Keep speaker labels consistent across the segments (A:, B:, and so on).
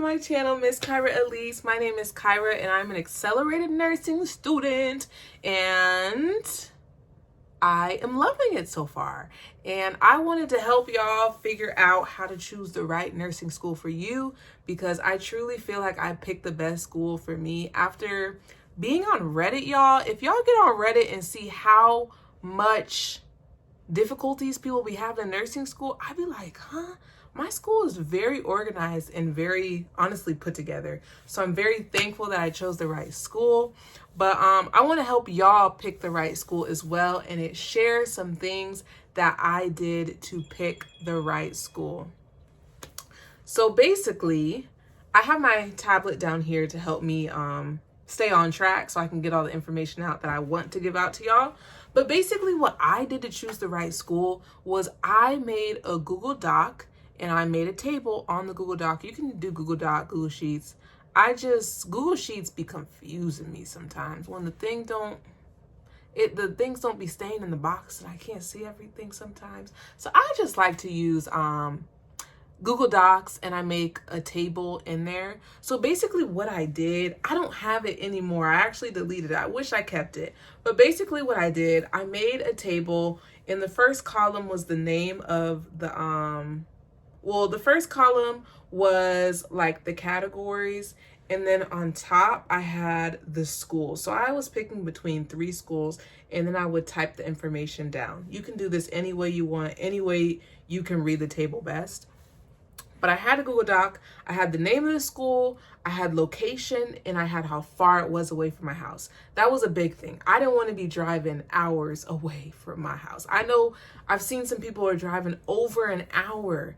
A: my channel, Miss Kyra Elise. My name is Kyra and I'm an accelerated nursing student and I am loving it so far. And I wanted to help y'all figure out how to choose the right nursing school for you because I truly feel like I picked the best school for me after being on Reddit, y'all. If y'all get on Reddit and see how much difficulties people be having in nursing school, I'd be like, huh? My school is very organized and very honestly put together. So I'm very thankful that I chose the right school. But I want to help y'all pick the right school as well. And it shares some things that I did to pick the right school. So basically, I have my tablet down here to help me stay on track so I can get all the information out that I want to give out to y'all. But basically what I did to choose the right school was I made a Google Doc and I made a table on the Google Doc. You can do Google Doc, Google Sheets. Google Sheets be confusing me sometimes when the things don't be staying in the box and I can't see everything sometimes. So I just like to use Google Docs and I make a table in there. So basically what I did, I don't have it anymore. I actually deleted it. I wish I kept it. But basically what I did, I made a table. In the first column was the name of the first column was like the categories. And then on top, I had the school. So I was picking between 3 schools and then I would type the information down. You can do this any way you want, any way you can read the table best. But I had a Google Doc, I had the name of the school, I had location, and I had how far it was away from my house. That was a big thing. I didn't want to be driving hours away from my house. I know I've seen some people are driving over an hour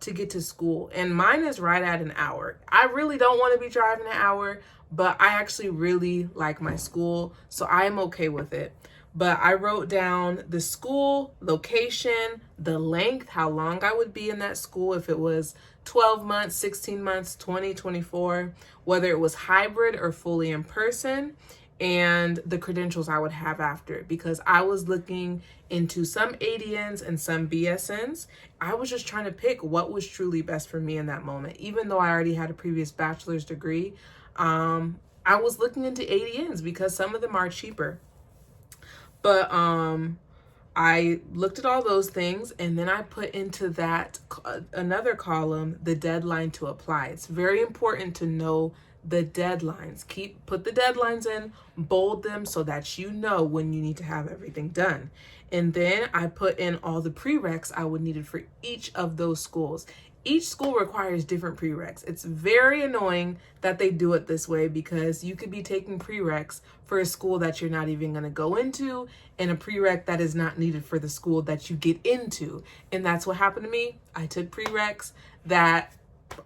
A: to get to school, and mine is right at an hour. I really don't want to be driving an hour, but I actually really like my school, so I am okay with it. But I wrote down the school, location, the length, how long I would be in that school, if it was 12 months, 16 months, 20, 24, whether it was hybrid or fully in person, and the credentials I would have after, because I was looking into some ADNs and some BSNs. I was just trying to pick what was truly best for me in that moment. Even though I already had a previous bachelor's degree, I was looking into ADNs because some of them are cheaper. But I looked at all those things and then I put into that another column, the deadline to apply. It's very important to know the deadlines. Put the deadlines in, bold them so that you know when you need to have everything done. And then I put in all the prereqs I would need for each of those schools. Each school requires different prereqs. It's very annoying that they do it this way because you could be taking prereqs for a school that you're not even going to go into and a prereq that is not needed for the school that you get into. And that's what happened to me. I took prereqs that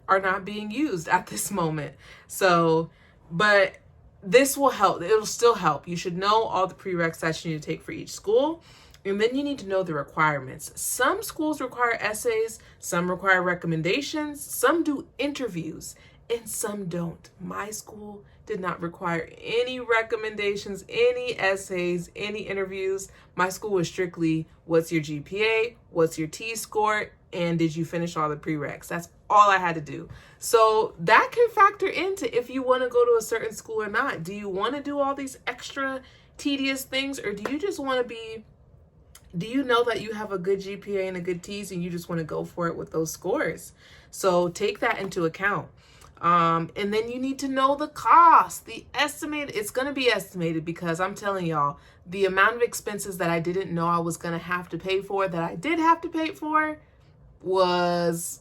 A: are not being used at this moment. So, but this will help. It'll still help. You should know all the prereqs that you need to take for each school. And then you need to know the requirements. Some schools require essays, some require recommendations, some do interviews, and some don't. My school did not require any recommendations, any essays, any interviews. My school was strictly, what's your GPA, what's your T-score, and did you finish all the prereqs? That's all I had to do. So that can factor into if you want to go to a certain school or not. Do you want to do all these extra tedious things, or do you just want to do you know that you have a good GPA and a good T's and you just want to go for it with those scores? So take that into account. And then you need to know the cost, the estimate. It's going to be estimated because I'm telling y'all, the amount of expenses that I didn't know I was going to have to pay for, that I did have to pay for, was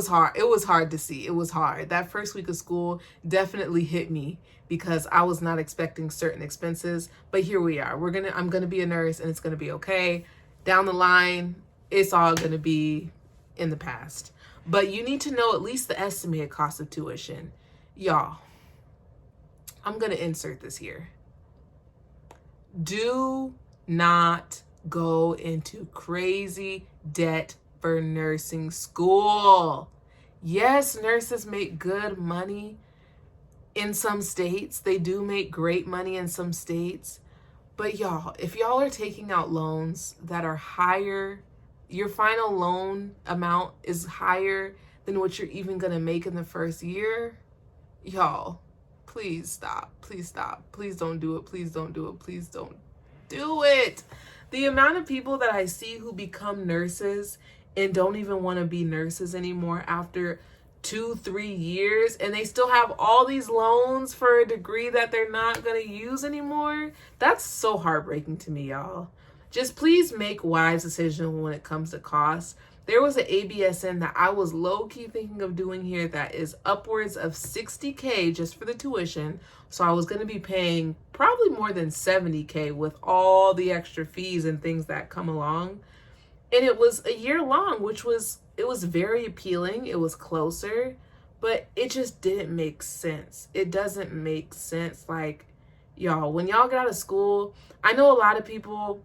A: hard. It was hard to see. It was hard. That first week of school definitely hit me because I was not expecting certain expenses, but here we are. I'm going to be a nurse and it's going to be okay. Down the line, it's all going to be in the past. But you need to know at least the estimated cost of tuition. Y'all, I'm going to insert this here. Do not go into crazy debt for nursing school. Yes, nurses make good money in some states. They do make great money in some states. But y'all, if y'all are taking out loans that are higher, your final loan amount is higher than what you're even gonna make in the first year, y'all, please stop. Please stop. Please don't do it. Please don't do it. Please don't do it. The amount of people that I see who become nurses and don't even want to be nurses anymore after 2-3 years, and they still have all these loans for a degree that they're not going to use anymore. That's so heartbreaking to me, y'all. Just please make wise decisions when it comes to costs. There was an ABSN that I was low-key thinking of doing here that is upwards of $60K just for the tuition. So I was going to be paying probably more than $70K with all the extra fees and things that come along. And it was a year long, which was, it was very appealing. It was closer, but it just didn't make sense. It doesn't make sense. Like, y'all, when y'all get out of school, I know a lot of people,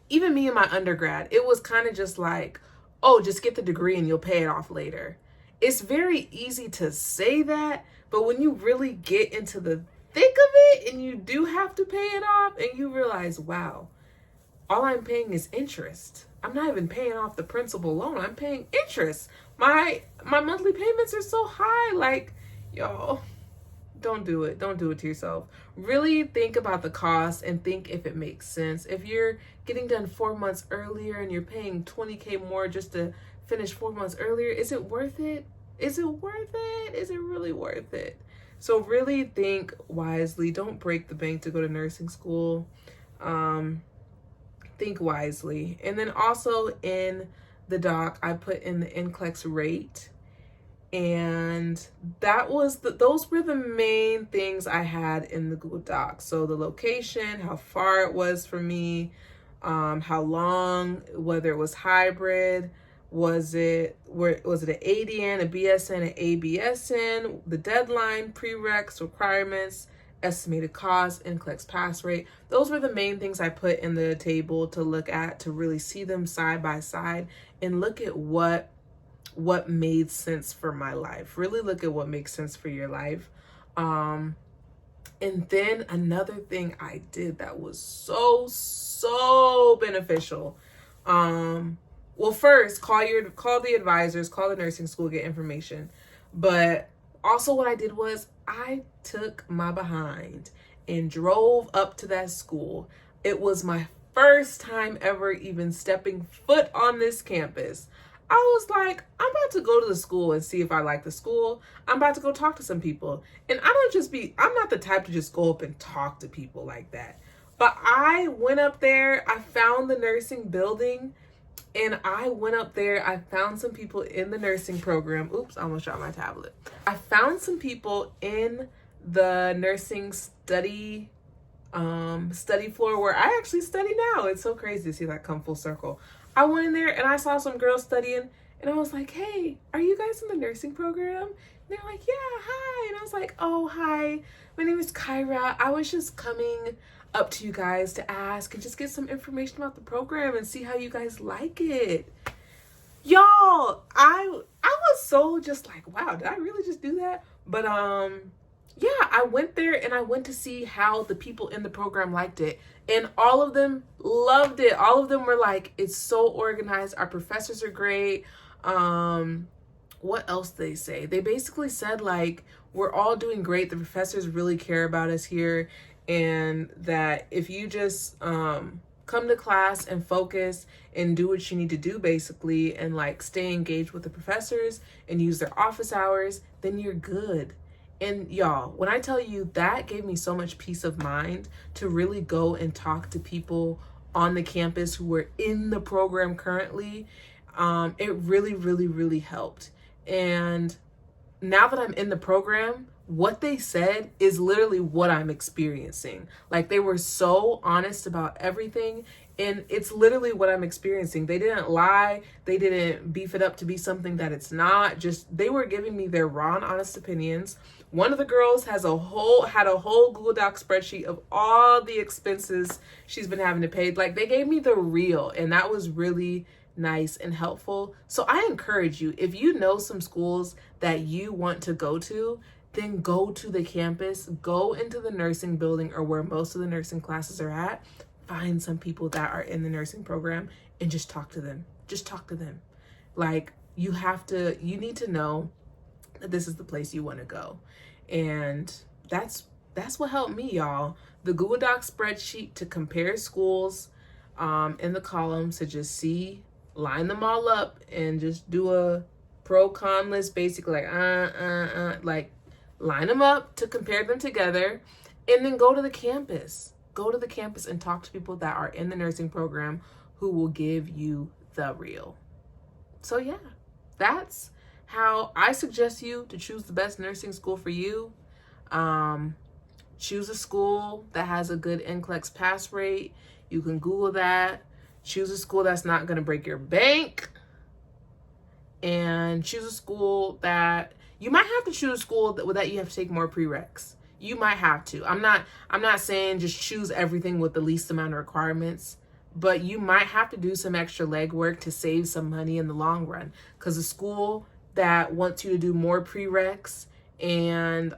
A: even me in my undergrad, it was kind of just like, oh, just get the degree and you'll pay it off later. It's very easy to say that, but when you really get into the thick of it and you do have to pay it off and you realize, wow, all I'm paying is interest. I'm not even paying off the principal loan. I'm paying interest. My monthly payments are so high. Like, y'all, don't do it. Don't do it to yourself. Really think about the cost and think if it makes sense. If you're getting done 4 months earlier and you're paying $20K more just to finish 4 months earlier, is it worth it? Is it worth it? Is it really worth it? So really think wisely. Don't break the bank to go to nursing school. Think wisely. And then also in the doc, I put in the NCLEX rate. And that was those were the main things I had in the Google Doc. So the location, how far it was for me, how long, whether it was hybrid, was it an ADN, a BSN, an ABSN, the deadline, prereqs, requirements, estimated cost, NCLEX pass rate. Those were the main things I put in the table to look at, to really see them side by side and look at what made sense for my life. Really look at what makes sense for your life. And then another thing I did that was so beneficial. Well, first, call the advisors, call the nursing school, get information. But also what I did was I took my behind and drove up to that school. It was my first time ever even stepping foot on this campus. I was like, I'm about to go to the school and see if I like the school. I'm about to go talk to some people. And I'm not the type to just go up and talk to people like that. But I went up there, I found the nursing building, and I went up there, I found some people in the nursing program. Oops, I almost dropped my tablet. I found some people in the nursing study floor where I actually study now. It's so crazy to see that come full circle. I went in there and I saw some girls studying and I was like, hey, are you guys in the nursing program? And they're like, yeah, hi. And I was like, oh, hi, my name is Kyra. I was just coming up to you guys to ask and just get some information about the program and see how you guys like it. Y'all, I was so just like, wow, did I really just do that? But yeah, I went there and I went to see how the people in the program liked it. And all of them loved it. All of them were like, it's so organized. Our professors are great. What else did they say? They basically said like, we're all doing great. The professors really care about us here. And that if you just come to class and focus and do what you need to do basically, and like stay engaged with the professors and use their office hours, then you're good. And y'all, when I tell you that gave me so much peace of mind to really go and talk to people on the campus who were in the program currently, it really helped. And now that I'm in the program, what they said is literally what I'm experiencing. Like, they were so honest about everything, and it's literally what I'm experiencing. They didn't lie. They didn't beef it up to be something that it's not. Just, they were giving me their raw and honest opinions. One of the girls had a whole Google Doc spreadsheet of all the expenses she's been having to pay. Like, they gave me the real, and that was really nice and helpful. So I encourage you, if you know some schools that you want to go to, then go to the campus, go into the nursing building or where most of the nursing classes are at, find some people that are in the nursing program and just talk to them. Just talk to them. Like, you need to know that this is the place you want to go. And that's what helped me, y'all. The Google Docs spreadsheet to compare schools in the columns, to just line them all up and just do a pro con list, basically like line them up to compare them together, and then go to the campus. Go to the campus and talk to people that are in the nursing program who will give you the real. So yeah, that's how I suggest you to choose the best nursing school for you. Choose a school that has a good NCLEX pass rate. You can Google that. Choose a school that's not going to break your bank. And choose a school that you might have to choose a school that you have to take more prereqs. You might have to. I'm not saying just choose everything with the least amount of requirements, but you might have to do some extra legwork to save some money in the long run. Because a school that wants you to do more prereqs and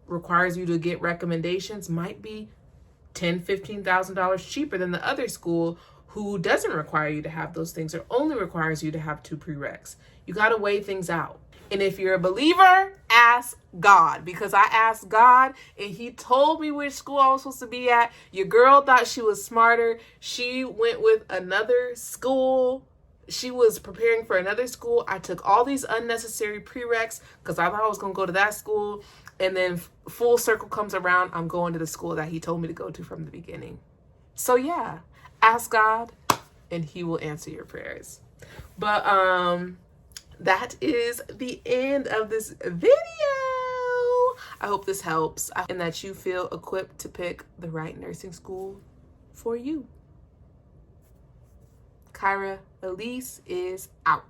A: requires you to get recommendations might be $10,000-$15,000 cheaper than the other school who doesn't require you to have those things, or only requires you to have 2 prereqs. You got to weigh things out. And if you're a believer, ask God, because I asked God and he told me which school I was supposed to be at. Your girl thought she was smarter. She went with another school. She was preparing for another school. I took all these unnecessary prereqs because I thought I was going to go to that school. And then full circle comes around, I'm going to the school that he told me to go to from the beginning. So yeah, ask God and he will answer your prayers. But that is the end of this video. I hope this helps and that you feel equipped to pick the right nursing school for you. Kyra Elise is out.